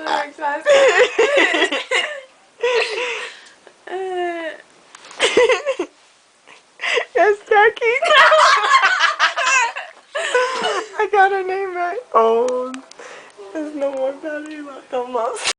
makes sense. Yes, Jackie. I got her name right. Oh, there's no more battery left almost.